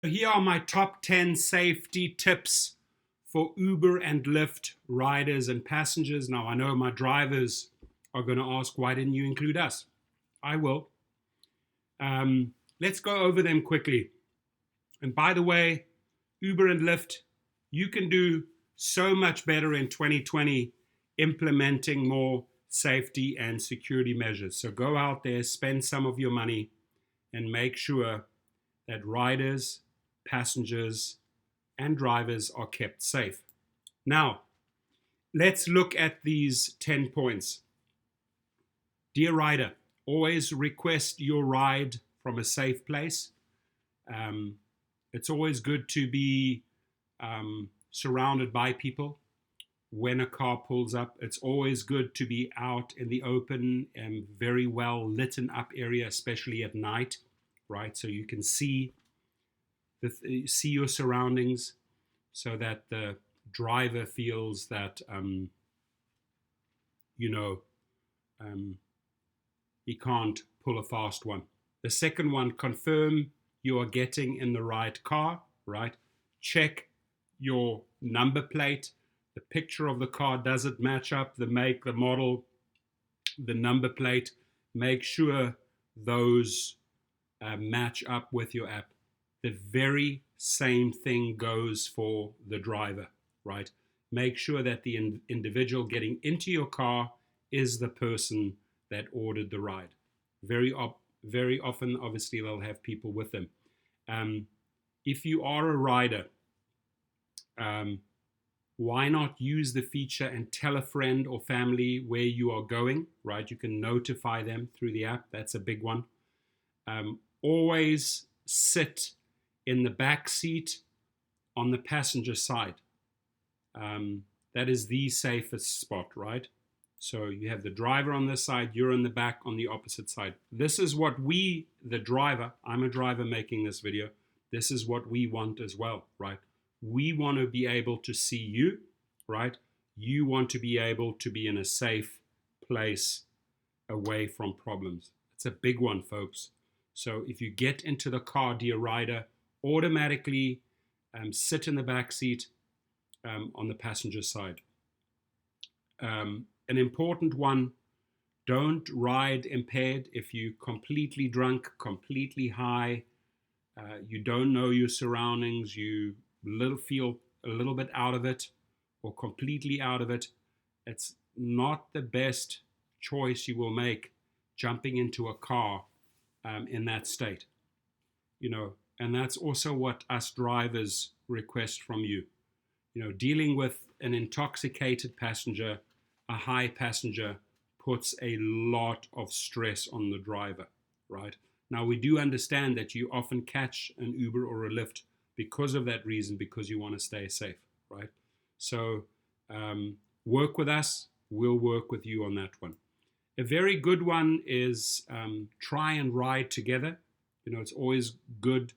Here are my top 10 safety tips for Uber and Lyft riders and passengers. Now, I know my drivers are going to ask, why didn't you include us? I will. Let's go over them quickly. And by the way, Uber and Lyft, you can do so much better in 2020 implementing more safety and security measures. So go out there, spend some of your money, and make sure that riders, passengers, and drivers are kept safe. Now, let's look at these 10 points. Dear rider, always request your ride from a safe place. It's always good to be surrounded by people when a car pulls up. It's always good to be out in the open and very well lit up area, especially at night, right? So you can see your surroundings, so that the driver feels that he can't pull a fast one. The second one, confirm you are getting in the right car, right? Check your number plate. The picture of the car, does it match up? The make, the model, the number plate. Make sure those match up with your app. The very same thing goes for the driver, right? Make sure that the individual getting into your car is the person that ordered the ride. Very often, obviously, they'll have people with them. If you are a rider, why not use the feature and tell a friend or family where you are going, right? You can notify them through the app. That's a big one. Always sit in the back seat on the passenger side. That is the safest spot, right? So you have the driver on this side, you're in the back on the opposite side. This is what the driver, I'm a driver making this video, this is what we want as well, right? We want to be able to see you, right? You want to be able to be in a safe place away from problems. It's a big one, folks. So if you get into the car, dear rider, automatically sit in the back seat on the passenger side. An important one, don't ride impaired. If you're completely drunk, completely high, you don't know your surroundings, you feel a little bit out of it or completely out of it, it's not the best choice you will make jumping into a car in that state. And that's also what us drivers request from you. Dealing with an intoxicated passenger, a high passenger, puts a lot of stress on the driver, right? Now, we do understand that you often catch an Uber or a Lyft because of that reason, because you want to stay safe, right? So work with us. We'll work with you on that one. A very good one is try and ride together. It's always good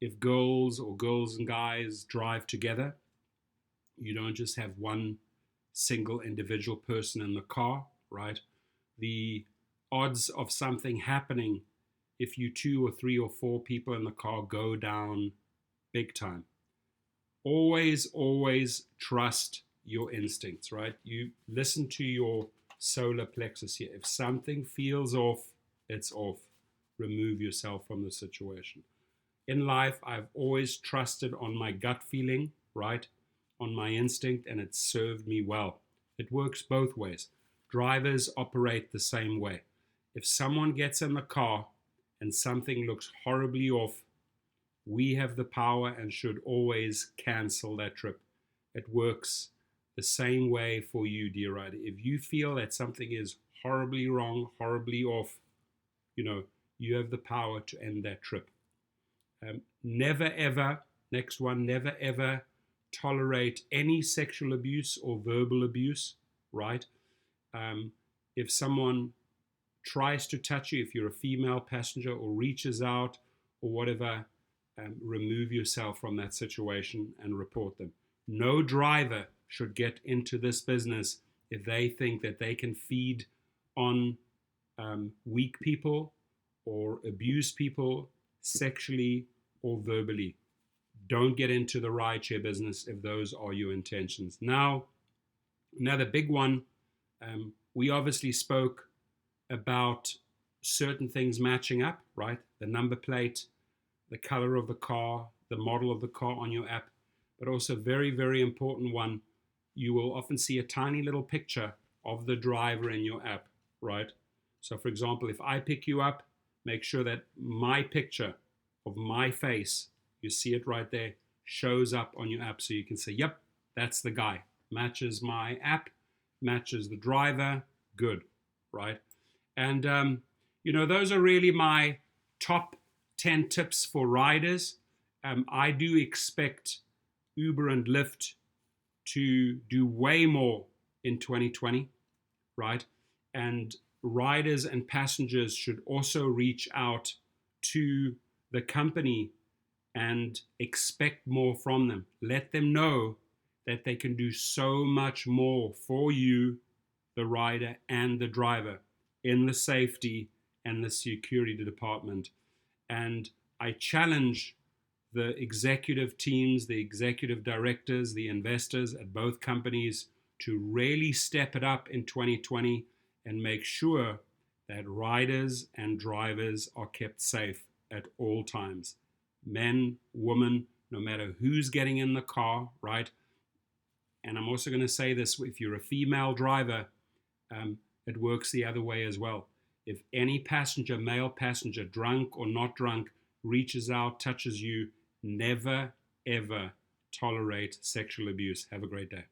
if girls and guys drive together. You don't just have one single individual person in the car, right? The odds of something happening if you 2 or 3 or 4 people in the car go down big time. Always trust your instincts, right? You listen to your solar plexus here. If something feels off, it's off. Remove yourself from the situation. In life, I've always trusted on my gut feeling, right? On my instinct, and it served me well. It works both ways. Drivers operate the same way. If someone gets in the car and something looks horribly off, we have the power and should always cancel that trip. It works the same way for you, dear rider. If you feel that something is horribly wrong, horribly off, you have the power to end that trip. Never ever, next one, never ever tolerate any sexual abuse or verbal abuse, right? If someone tries to touch you, if you're a female passenger, or reaches out or whatever, remove yourself from that situation and report them. No driver should get into this business if they think that they can feed on weak people or abuse people sexually or verbally. Don't get into the rideshare business if those are your intentions. Now, another big one, we obviously spoke about certain things matching up, right? The number plate, the color of the car, the model of the car on your app, but also very, very important one, you will often see a tiny little picture of the driver in your app, right? So for example, if I pick you up, make sure that my picture of my face, you see it right there, shows up on your app so you can say, yep, that's the guy. Matches my app, matches the driver, good, right? And, those are really my top 10 tips for riders. I do expect Uber and Lyft to do way more in 2020, right? And riders and passengers should also reach out to the company and expect more from them. Let them know that they can do so much more for you, the rider and the driver, in the safety and the security department. And I challenge the executive teams, the executive directors, the investors at both companies to really step it up in 2020 and make sure that riders and drivers are kept safe at all times. Men, women, no matter who's getting in the car, right? And I'm also going to say this, if you're a female driver, it works the other way as well. If any passenger, male passenger, drunk or not drunk, reaches out, touches you, never, ever tolerate sexual abuse. Have a great day.